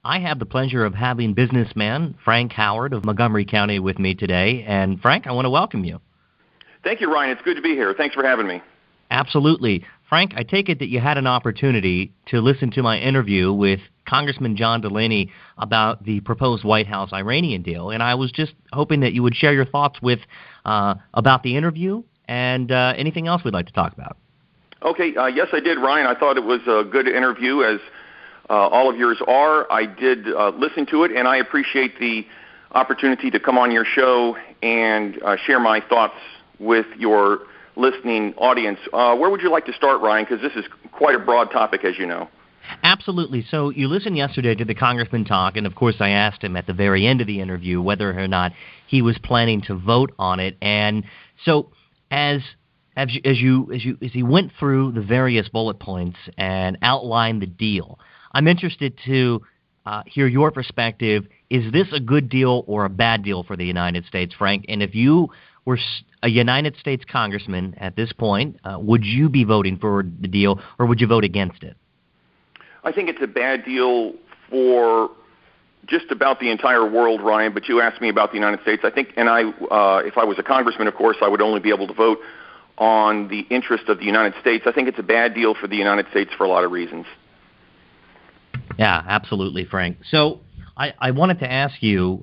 I have the pleasure of having businessman Frank Howard of Montgomery County with me today. And Frank, I want to welcome you. Thank you, Ryan. It's good to be here. Thanks for having me. Absolutely. Frank, I take it that you had an opportunity to listen to my interview with Congressman John Delaney about the proposed White House Iranian deal, and I was just hoping that you would share your thoughts with about the interview and anything else we'd like to talk about. Okay. Yes, I did, Ryan. I thought it was a good interview, as all of yours are. I did listen to it, and I appreciate the opportunity to come on your show and share my thoughts with your listening audience. Where would you like to start, Ryan? Because this is quite a broad topic, as you know. Absolutely. So you listened yesterday to the congressman talk, and of course I asked him at the very end of the interview whether or not he was planning to vote on it. And so as he went through the various bullet points and outlined the deal, I'm interested to hear your perspective. Is this a good deal or a bad deal for the United States, Frank? And if you were a United States congressman at this point, would you be voting for the deal or would you vote against it? I think it's a bad deal for just about the entire world, Ryan, but you asked me about the United States. I think, and if I was a congressman, of course, I would only be able to vote on the interest of the United States. I think it's a bad deal for the United States for a lot of reasons. Yeah, absolutely, Frank. So I wanted to ask you,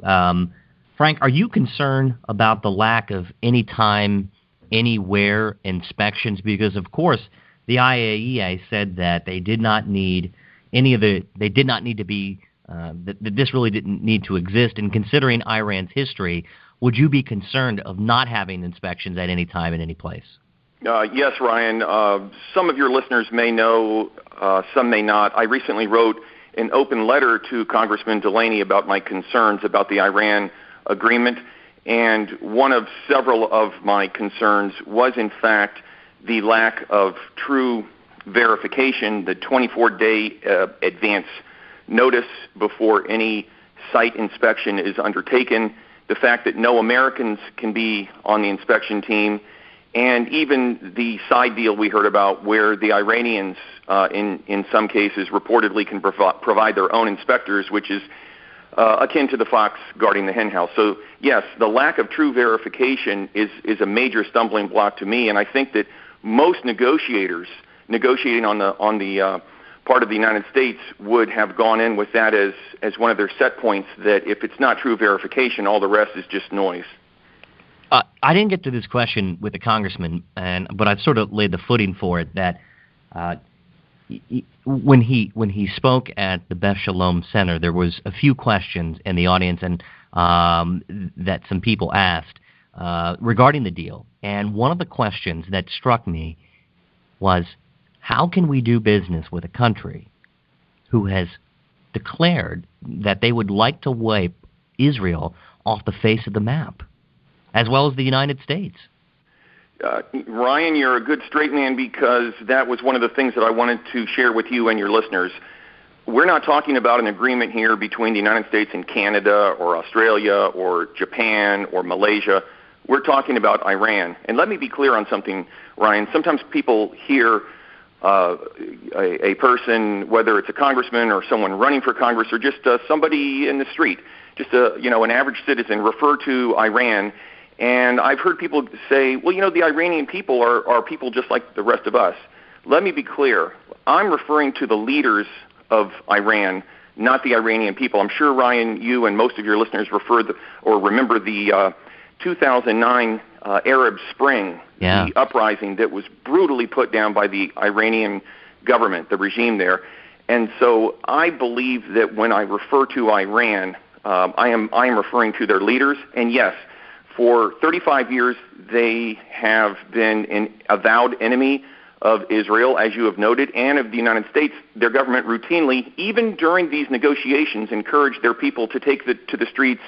Frank, are you concerned about the lack of anytime, anywhere inspections? Because, of course, the IAEA said that they did not need to be, that this really didn't need to exist. And considering Iran's history, would you be concerned of not having inspections at any time in any place? Yes, Ryan. Some of your listeners may know, some may not. I recently wrote an open letter to Congressman Delaney about my concerns about the Iran agreement, and one of several of my concerns was, in fact, the lack of true verification, the 24-day advance notice before any site inspection is undertaken, the fact that no Americans can be on the inspection team, and even the side deal we heard about where the Iranians, in some cases, reportedly can provide their own inspectors, which is akin to the fox guarding the hen house. So, yes, the lack of true verification is a major stumbling block to me, and I think that most negotiators negotiating on the part of the United States would have gone in with that as one of their set points, that if it's not true verification, all the rest is just noise. I didn't get to this question with the congressman, but I've sort of laid the footing for it that when he spoke at the Beth Shalom Center, there was a few questions in the audience and that some people asked regarding the deal. And one of the questions that struck me was, how can we do business with a country who has declared that they would like to wipe Israel off the face of the map, as well as the United States? Ryan, you're a good straight man, because that was one of the things that I wanted to share with you and your listeners. We're not talking about an agreement here between the United States and Canada or Australia or Japan or Malaysia. We're talking about Iran. And let me be clear on something, Ryan. Sometimes people hear a person, whether it's a congressman or someone running for Congress or just somebody in the street, just an average citizen, refer to Iran. And I've heard people say, well, the Iranian people are people just like the rest of us. Let me be clear. I'm referring to the leaders of Iran, not the Iranian people. I'm sure, Ryan, you and most of your listeners remember the 2009 Arab Spring, yeah, the uprising that was brutally put down by the Iranian government, the regime there. And so I believe that when I refer to Iran, I am referring to their leaders. And yes, for 35 years, they have been an avowed enemy of Israel, as you have noted, and of the United States. Their government routinely, even during these negotiations, encouraged their people to take to the streets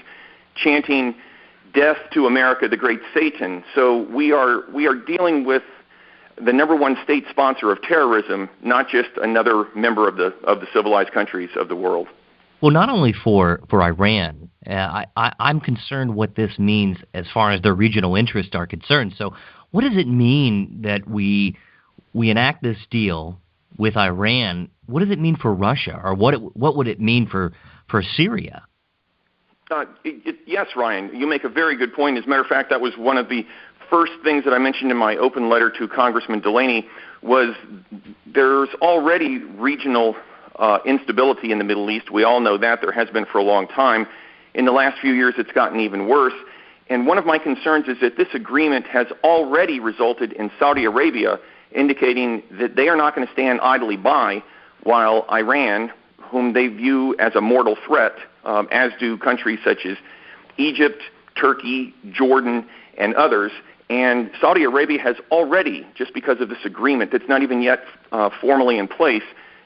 chanting, "Death to America, the great Satan." So we are dealing with the number one state sponsor of terrorism, not just another member of the civilized countries of the world. Well, not only for Iran, I'm concerned what this means as far as their regional interests are concerned. So what does it mean that we enact this deal with Iran? What does it mean for Russia, or what would it mean for for Syria. Yes, Ryan, you make a very good point. As a matter of fact, that was one of the first things that I mentioned in my open letter to Congressman Delaney was there's already regional instability in the Middle East. We all know that. There has been for a long time. In the last few years, it's gotten even worse. And one of my concerns is that this agreement has already resulted in Saudi Arabia indicating that they are not going to stand idly by while Iran, whom they view as a mortal threat, as do countries such as Egypt, Turkey, Jordan, and others. And Saudi Arabia has already, just because of this agreement that's not even yet formally in place,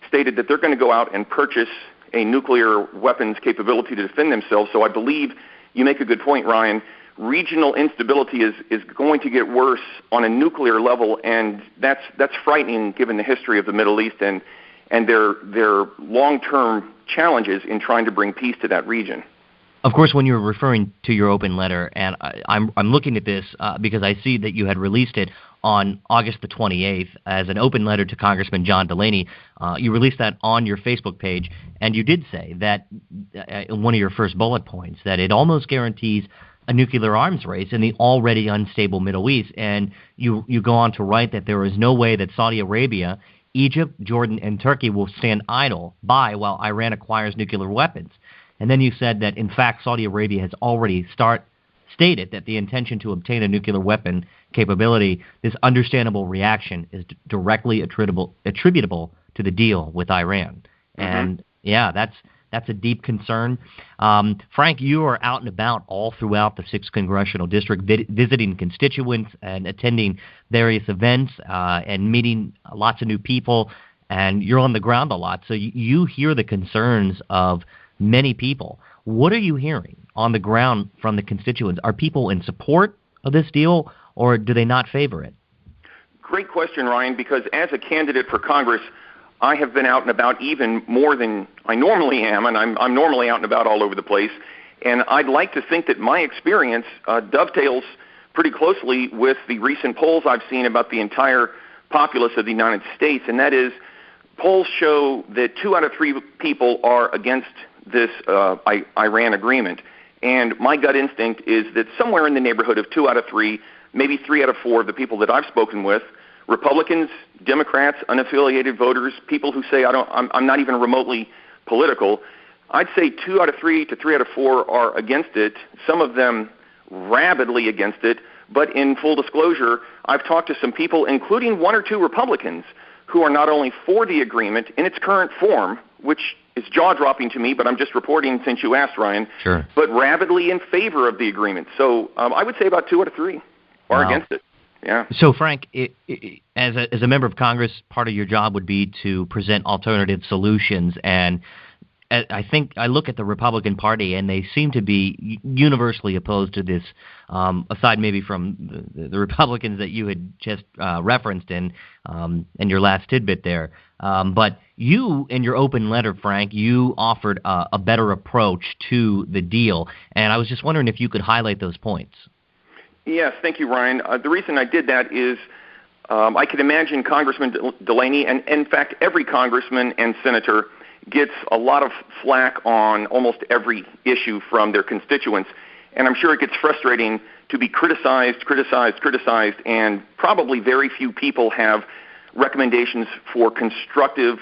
stated that they're going to go out and purchase a nuclear weapons capability to defend themselves. So I believe you make a good point, Ryan. Regional instability is going to get worse on a nuclear level, and that's frightening given the history of the Middle East and their long-term challenges in trying to bring peace to that region. Of course, when you're referring to your open letter, and I'm looking at this because I see that you had released it on August the 28th as an open letter to Congressman John Delaney. You released that on your Facebook page, and you did say that in one of your first bullet points that it almost guarantees a nuclear arms race in the already unstable Middle East. And you go on to write that there is no way that Saudi Arabia, Egypt, Jordan, and Turkey will stand idle by while Iran acquires nuclear weapons. And then you said that, in fact, Saudi Arabia has already stated that the intention to obtain a nuclear weapon capability, this understandable reaction is directly attributable to the deal with Iran. Mm-hmm. And, yeah, that's a deep concern. Frank, you are out and about all throughout the 6th Congressional District, visiting constituents and attending various events and meeting lots of new people, and you're on the ground a lot, so you hear the concerns of many people. What are you hearing on the ground from the constituents? Are people in support of this deal, or do they not favor it? Great question, Ryan, because as a candidate for Congress, I have been out and about even more than I normally am, and I'm normally out and about all over the place. And I'd like to think that my experience dovetails pretty closely with the recent polls I've seen about the entire populace of the United States, and that is polls show that 2 out of 3 people are against this Iran agreement. And my gut instinct is that somewhere in the neighborhood of 2 out of 3, maybe 3 out of 4 of the people that I've spoken with, Republicans, Democrats, unaffiliated voters, people who say I'm not even remotely political, I'd say 2 out of 3 to 3 out of 4 are against it, some of them rabidly against it. But in full disclosure, I've talked to some people, including 1 or 2 Republicans, who are not only for the agreement in its current form, which is jaw-dropping to me, but I'm just reporting since you asked, Ryan, sure, but rabidly in favor of the agreement. So I would say about 2 out of 3 are against it. Yeah. So, Frank, as a member of Congress, part of your job would be to present alternative solutions. And I think I look at the Republican Party, and they seem to be universally opposed to this, aside maybe from the Republicans that you had just referenced in your last tidbit there. But you, in your open letter, Frank, you offered a better approach to the deal. And I was just wondering if you could highlight those points. Yes, thank you, Ryan. The reason I did that is I could imagine Congressman Delaney, and in fact every congressman and senator gets a lot of flack on almost every issue from their constituents, and I'm sure it gets frustrating to be criticized, and probably very few people have recommendations for constructive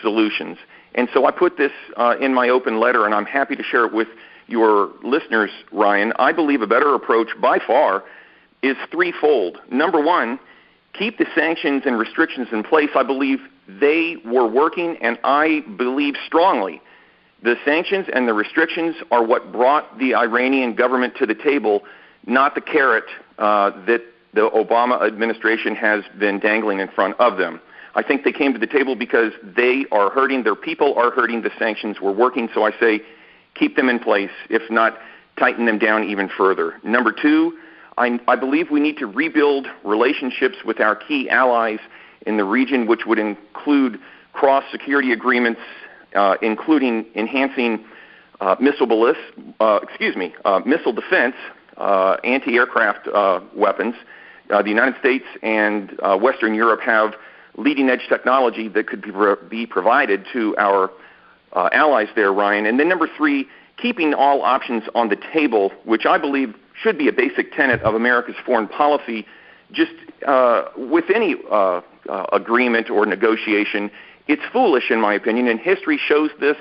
solutions. And so I put this in my open letter, and I'm happy to share it with your listeners, Ryan. I believe a better approach by far is threefold. Number one, keep the sanctions and restrictions in place. I believe they were working, and I believe strongly the sanctions and the restrictions are what brought the Iranian government to the table, not the carrot that the Obama administration has been dangling in front of them. I think they came to the table because they are hurting, their people are hurting, the sanctions were working, so I say keep them in place, if not tighten them down even further. Number two, I believe we need to rebuild relationships with our key allies in the region, which would include cross-security agreements, including enhancing missile defense, anti-aircraft weapons. The United States and Western Europe have leading-edge technology that could be provided to our allies there, Ryan. And then number three, keeping all options on the table, which I believe should be a basic tenet of America's foreign policy. Just with any agreement or negotiation, it's foolish, in my opinion, and history shows this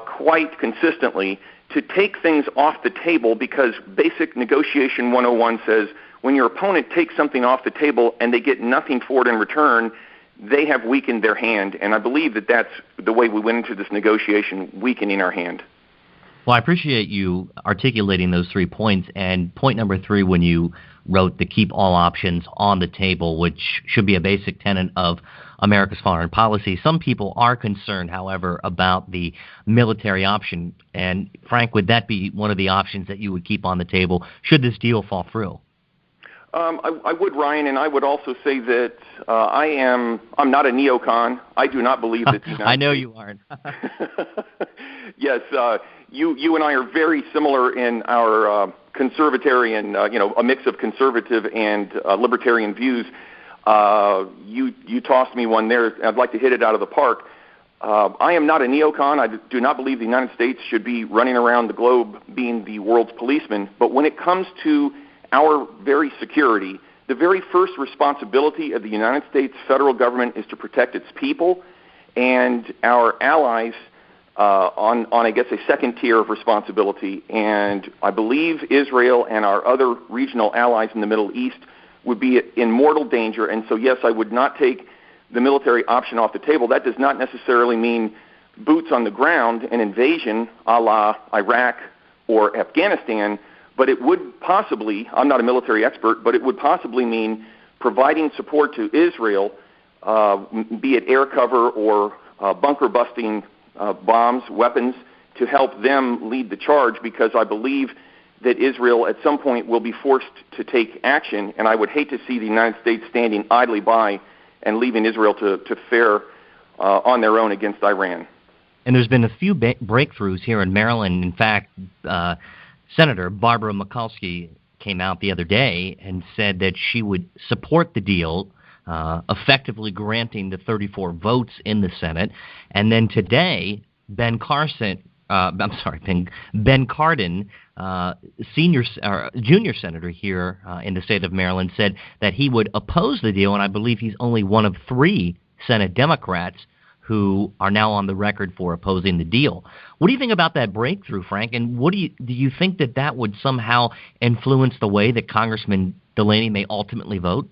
quite consistently, to take things off the table, because basic negotiation 101 says when your opponent takes something off the table and they get nothing for it in return, they have weakened their hand. And I believe that that's the way we went into this negotiation, weakening our hand. Well, I appreciate you articulating those 3 points. And point number 3, when you wrote the keep all options on the table, which should be a basic tenet of America's foreign policy. Some people are concerned, however, about the military option. And Frank, would that be one of the options that you would keep on the table should this deal fall through? I would, Ryan, and I would also say that I'm not a neocon. I do not believe that the United I know you aren't. Yes, you and I are very similar in our conservatarian, a mix of conservative and libertarian views. You tossed me one there. I'd like to hit it out of the park. I am not a neocon. I do not believe the United States should be running around the globe being the world's policeman. But when it comes to our very security, the very first responsibility of the United States federal government is to protect its people, and our allies on I guess, a second tier of responsibility. And I believe Israel and our other regional allies in the Middle East would be in mortal danger. And so, yes, I would not take the military option off the table. That does not necessarily mean boots on the ground, an invasion a la Iraq or Afghanistan, but it would possibly, I'm not a military expert, but it would possibly mean providing support to Israel, be it air cover or bunker-busting bombs, weapons, to help them lead the charge, because I believe that Israel at some point will be forced to take action, and I would hate to see the United States standing idly by and leaving Israel to fare on their own against Iran. And there's been a few breakthroughs here in Maryland. In fact, Senator Barbara Mikulski came out the other day and said that she would support the deal, effectively granting the 34 votes in the Senate. And then today, Ben Cardin, junior senator here in the state of Maryland, said that he would oppose the deal, and I believe he's only one of 3 Senate Democrats who are now on the record for opposing the deal. What do you think about that breakthrough, Frank? And what do you think that would somehow influence the way that Congressman Delaney may ultimately vote?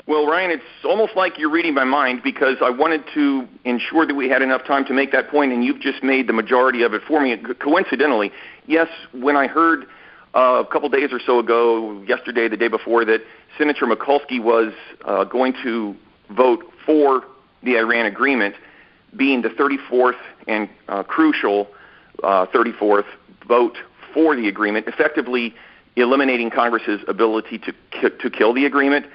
Well, Ryan, it's almost like you're reading my mind, because I wanted to ensure that we had enough time to make that point, and you've just made the majority of it for me. Coincidentally, yes, when I heard a couple days or so ago, yesterday, the day before, that Senator Mikulski was going to vote for the Iran agreement, being the 34th and crucial 34th vote for the agreement, effectively eliminating Congress's ability to kill the agreement,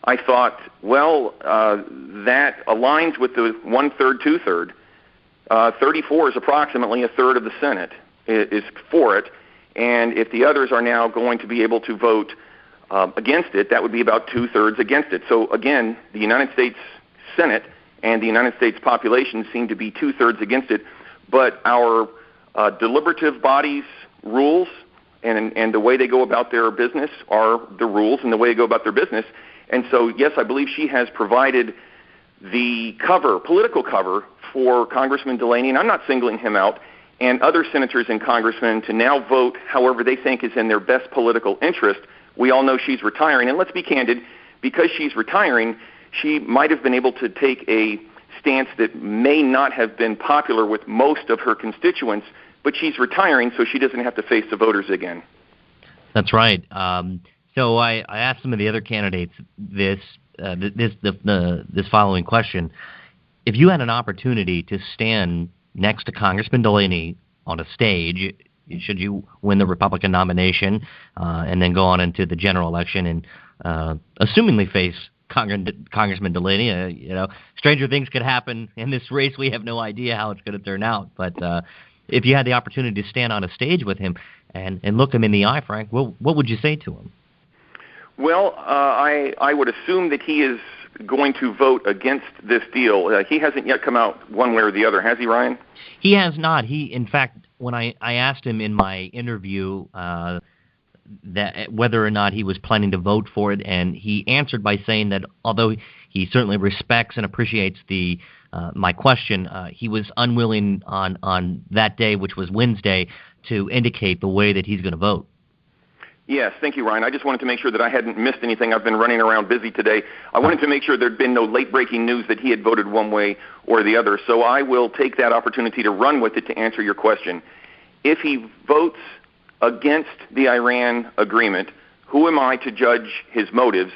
I thought, well, that aligns with the 1/3, 2/3. 34 is approximately a third of the Senate is for it, and if the others are now going to be able to vote against it, that would be about 2/3 against it. So again, the United States Senate and the United States population seem to be 2/3 against it, but our deliberative bodies' rules and the way they go about their business are the rules and the way they go about their business. And so, yes, I believe she has provided the political cover for Congressman Delaney, and I'm not singling him out, and other senators and congressmen to now vote however they think is in their best political interest. We all know she's retiring, and let's be candid, because she's retiring, she might have been able to take a stance that may not have been popular with most of her constituents, but she's retiring, so she doesn't have to face the voters again. That's right. So I asked some of the other candidates this following question: if you had an opportunity to stand next to Congressman Delaney on a stage, should you win the Republican nomination, and then go on into the general election and assumingly face Congressman Delaney, stranger things could happen in this race. We have no idea how it's going to turn out. But if you had the opportunity to stand on a stage with him and look him in the eye, Frank, what would you say to him? Well, I would assume that he is going to vote against this deal. He hasn't yet come out one way or the other, has he, Ryan? He has not. In fact, when I asked him in my interview that whether or not he was planning to vote for it, and he answered by saying that although he certainly respects and appreciates my question, he was unwilling on that day, which was Wednesday, to indicate the way that he's going to vote. Yes, thank you, Ryan. I just wanted to make sure that I hadn't missed anything. I've been running around busy today. I wanted to make sure there'd been no late-breaking news that he had voted one way or the other. So I will take that opportunity to run with it to answer your question. If he votes against the Iran agreement, who am I to judge his motives?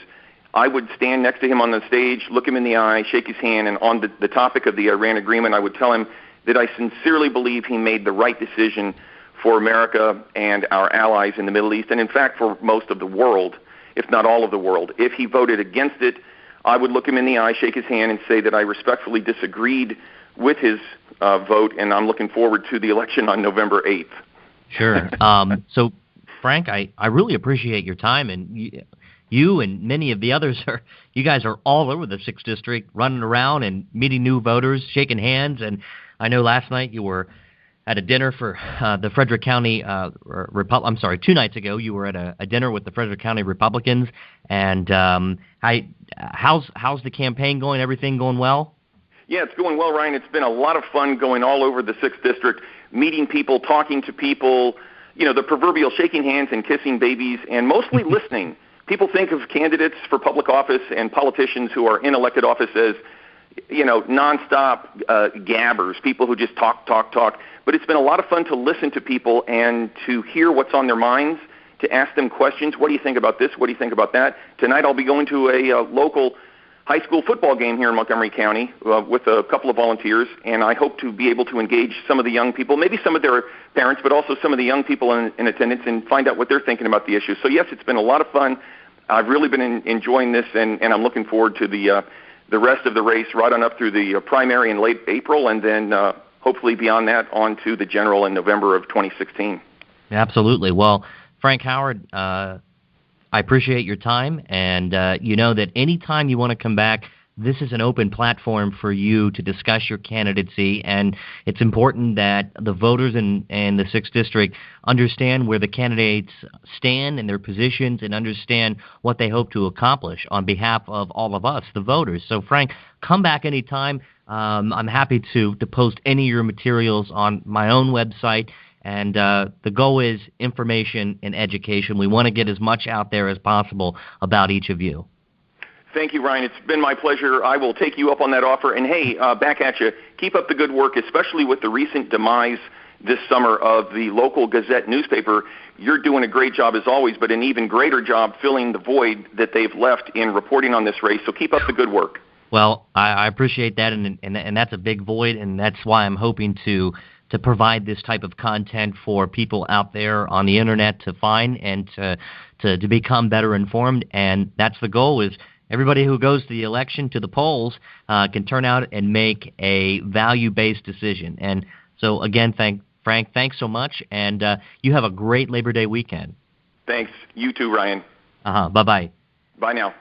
I would stand next to him on the stage, look him in the eye, shake his hand, and on the topic of the Iran agreement, I would tell him that I sincerely believe he made the right decision for America and our allies in the Middle East, and in fact for most of the world, if not all of the world. If he voted against it, I would look him in the eye, shake his hand, and say that I respectfully disagreed with his vote, and I'm looking forward to the election on November 8th. Sure. So, Frank, I really appreciate your time, and you and many of the others you guys are all over the 6th District, running around and meeting new voters, shaking hands, and I know last night you were at a dinner for the Frederick County 2 nights ago, you were at a dinner with the Frederick County Republicans. And how's the campaign going? Everything going well? Yeah, it's going well, Ryan. It's been a lot of fun going all over the 6th District, meeting people, talking to people, the proverbial shaking hands and kissing babies, and mostly listening. People think of candidates for public office and politicians who are in elected office as nonstop gabbers, people who just talk. But it's been a lot of fun to listen to people and to hear what's on their minds, to ask them questions. What do you think about this? What do you think about that? Tonight I'll be going to a local high school football game here in Montgomery County with a couple of volunteers, and I hope to be able to engage some of the young people, maybe some of their parents, but also some of the young people in attendance, and find out what they're thinking about the issue. So yes, it's been a lot of fun. I've really been enjoying this, and I'm looking forward to the rest of the race right on up through the primary in late April, and then hopefully beyond that on to the general in November of 2016. Absolutely. Well, Frank Howard, I appreciate your time, and you know that anytime you want to come back, this is an open platform for you to discuss your candidacy, and it's important that the voters in the 6th District understand where the candidates stand and their positions and understand what they hope to accomplish on behalf of all of us, the voters. So, Frank, come back anytime. I'm happy to post any of your materials on my own website, and the goal is information and education. We want to get as much out there as possible about each of you. Thank you, Ryan. It's been my pleasure. I will take you up on that offer. And, hey, back at you. Keep up the good work, especially with the recent demise this summer of the local Gazette newspaper. You're doing a great job as always, but an even greater job filling the void that they've left in reporting on this race. So keep up the good work. Well, I appreciate that, and that's a big void, and that's why I'm hoping to provide this type of content for people out there on the Internet to find and to become better informed. And that's the goal, is everybody who goes to the election, to the polls, can turn out and make a value-based decision. And so, again, Frank, thanks so much, and you have a great Labor Day weekend. Thanks. You too, Ryan. Bye-bye. Bye now.